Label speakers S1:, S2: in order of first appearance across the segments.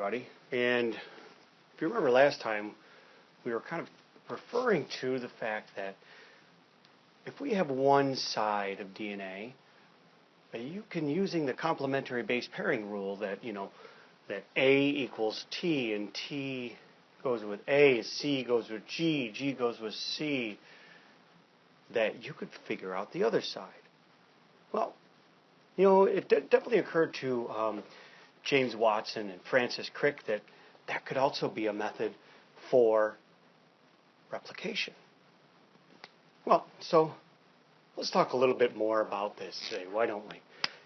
S1: everybody. And if you remember last time, we were kind of referring to the fact that if we have one side of DNA, you can, using the complementary base pairing rule that, that A equals T and T goes with A, C goes with G, G goes with C, that you could figure out the other side. Well, it definitely occurred to James Watson and Francis Crick that that could also be a method for replication. Well, so let's talk a little bit more about this today, why don't we?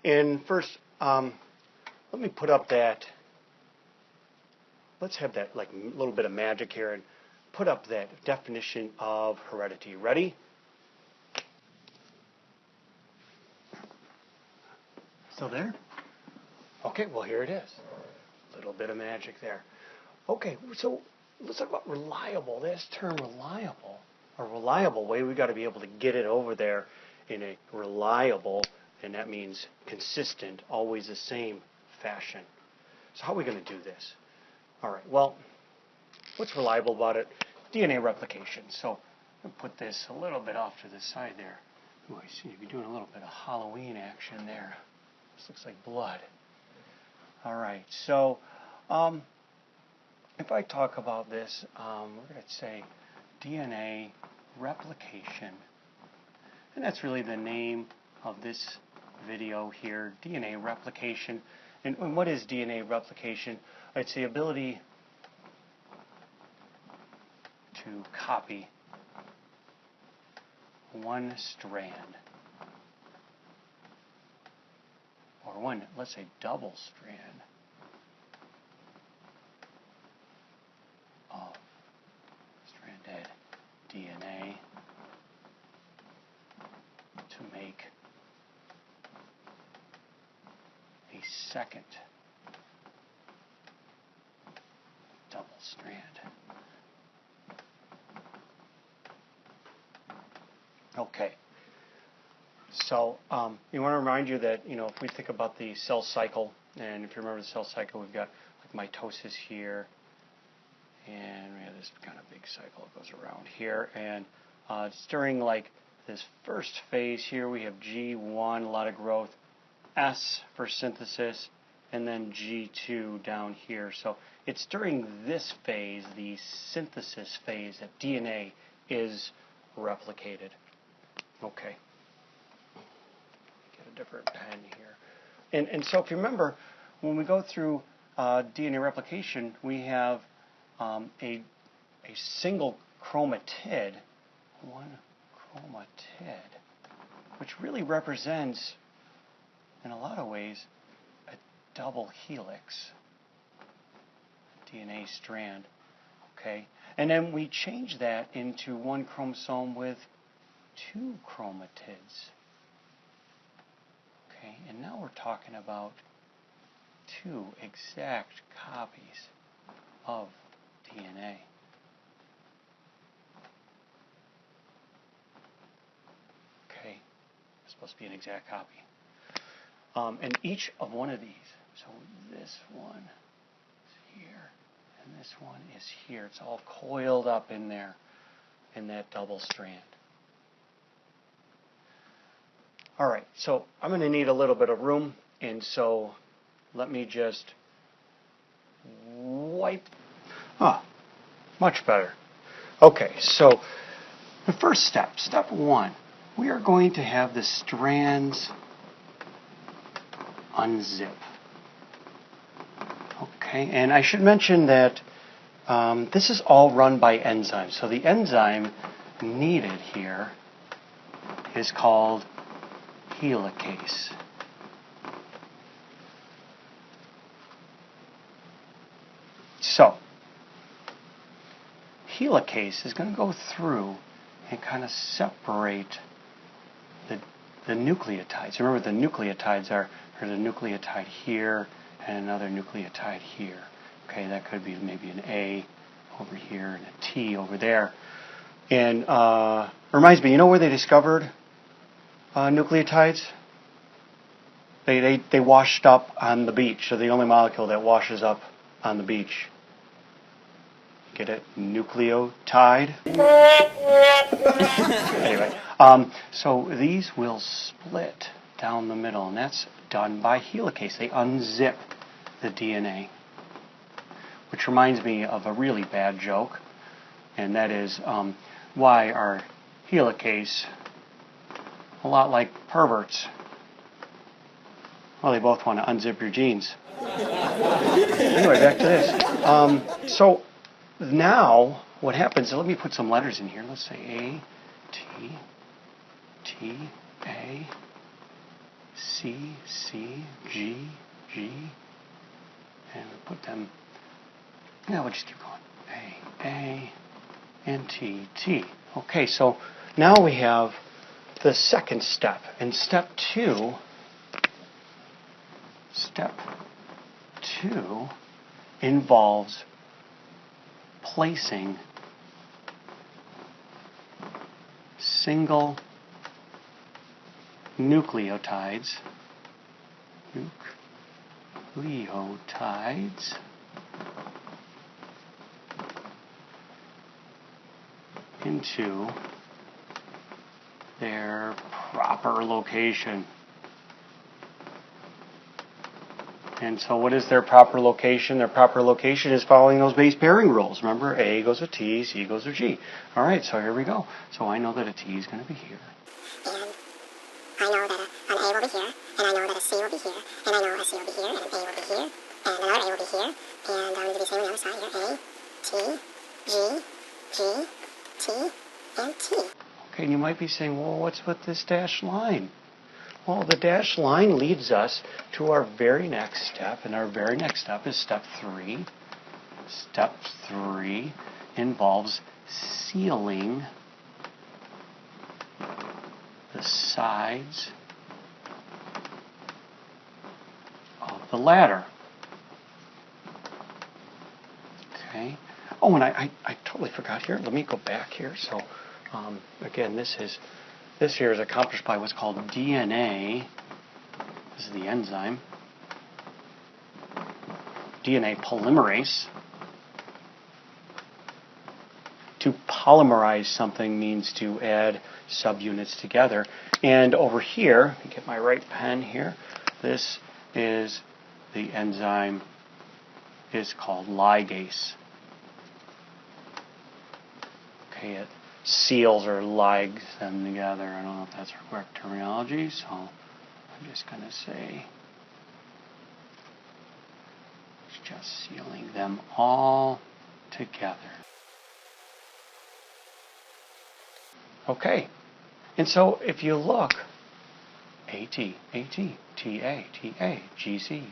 S1: And first, let me put up that, let's have that like little bit of magic here and put up that definition of heredity. Ready? Still there? Okay, well here it is. A little bit of magic there. Okay, so let's talk about reliable. This term reliable, a reliable way, we've got to be able to get it over there in a reliable, and that means consistent, always the same fashion. So how are we going to do this? All right, well, what's reliable about it? DNA replication. So I'll put this a little bit off to the side there. Ooh, I see you're doing a little bit of Halloween action there. This looks like blood. All right, so if I talk about this, we're going to say DNA replication. And that's really the name of this video here, DNA replication. And what is DNA replication? It's the ability to copy one strand, or one, let's say, double strand of stranded DNA to make a second double strand. Okay. So you want to remind you that, if we think about the cell cycle, and if you remember the cell cycle, we've got like mitosis here, and we have this kind of big cycle that goes around here, and it's during like this first phase here, we have G1, a lot of growth, S for synthesis, and then G2 down here. So it's during this phase, the synthesis phase, that DNA is replicated. Okay. Get a different pen here. And so if you remember, when we go through DNA replication, we have a single chromatid, one chromatid, which really represents, in a lot of ways, a double helix DNA strand. Okay, and then we change that into one chromosome with two chromatids. Okay, and now we're talking about two exact copies of DNA. Okay, it's supposed to be an exact copy. And each of one of these, so this one is here, and this one is here. It's all coiled up in there, in that double strand. All right, so I'm going to need a little bit of room, and so let me just wipe. Much better. Okay, so the first step, step one, we are going to have the strands unzip. Okay, and I should mention that this is all run by enzymes. So the enzyme needed here is called helicase. So helicase is going to go through and kind of separate the nucleotides. Remember, the nucleotides are the nucleotide here and another nucleotide here. Okay, that could be maybe an A over here and a T over there. And reminds me, you know where they discovered nucleotides? They washed up on the beach. So the only molecule that washes up on the beach. Get it? Nucleotide. Anyway, so these will split down the middle, and that's done by helicase. They unzip the DNA. Which reminds me of a really bad joke, and that is why are helicase a lot like perverts? Well, they both want to unzip your genes. Anyway, back to this. So now what happens, let me put some letters in here. Let's say A, T, T, A, C, C, G, G, and we put them, yeah, we'll just keep going. A, and T, T. Okay, so now we have the second step. And step two involves placing single nucleotides into their proper location. And so what is their proper location? Their proper location is following those base pairing rules. Remember, A goes with T, C goes with G. All right, so here we go. So I know that a T is going to be here.
S2: And I know that an A will be here, and I know that a C will be here, and I know a C will be here, and an A will be here, and another A will be here, and I'm going to be saying on the other side here, A, T, G, G, T, and T.
S1: Okay, and you might be saying, well, what's with this dashed line? Well, the dashed line leads us to our very next step, and our very next step is step 3. Step 3 involves sealing the sides of the ladder. Okay. Oh, and I totally forgot here. Let me go back here. So, again, this here is accomplished by what's called DNA. This is the enzyme. DNA polymerase. To polymerize something means to add subunits together. And over here, let me get my right pen here. This is the enzyme. It's called ligase. Okay, it seals or ligs them together. I don't know if that's the correct terminology, so I'm just going to say it's just sealing them all together. Okay, and so if you look, AT, TA, GC,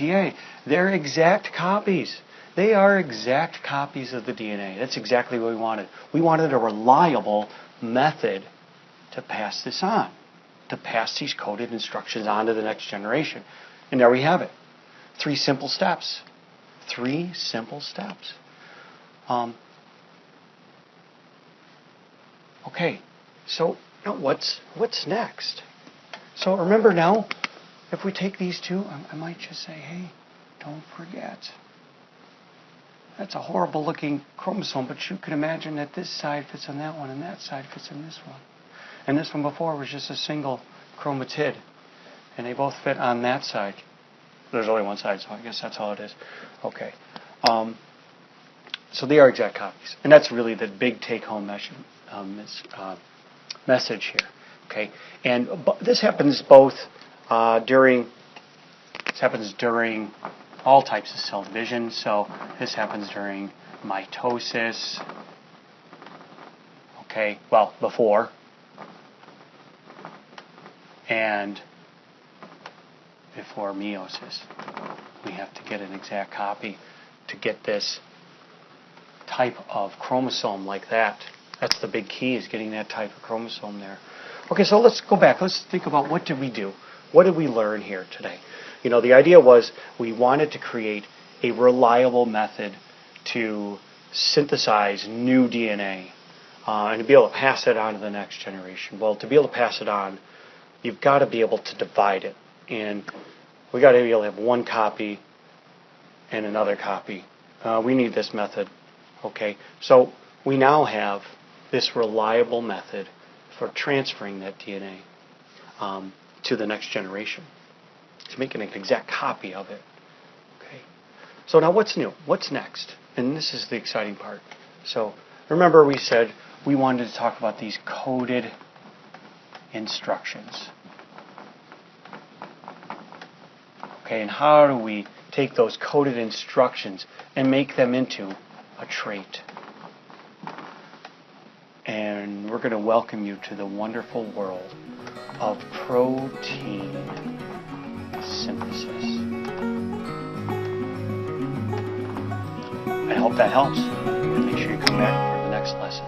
S1: TA, they're exact copies. They are exact copies of the DNA. That's exactly what we wanted. We wanted a reliable method to pass this on, to pass these coded instructions on to the next generation. And there we have it. 3 simple steps. 3 simple steps. Okay, so now what's next? So remember now, if we take these 2, I might just say, hey, don't forget. That's a horrible looking chromosome, but you can imagine that this side fits on that one and that side fits on this one. And this one before was just a single chromatid. And they both fit on that side. There's only one side, so I guess that's all it is. Okay. So they are exact copies. And that's really the big take-home message here. Okay. And this happens both during all types of cell division. So this happens during mitosis. Okay, well, before. And before meiosis. We have to get an exact copy to get this type of chromosome like that. That's the big key, is getting that type of chromosome there. Okay, so let's go back. Let's think about, what did we do? What did we learn here today? You know, the idea was we wanted to create a reliable method to synthesize new DNA and to be able to pass it on to the next generation. Well, to be able to pass it on, you've got to be able to divide it. And We got to be able to have one copy and another copy. We need this method. Okay, so we now have this reliable method for transferring that DNA to the next generation, to make an exact copy of it. Okay, so now what's new? What's next? And this is the exciting part. So remember we said we wanted to talk about these coded instructions. Okay, and how do we take those coded instructions and make them into a trait? And we're going to welcome you to the wonderful world of protein synthesis. I hope that helps. And make sure you come back for the next lesson.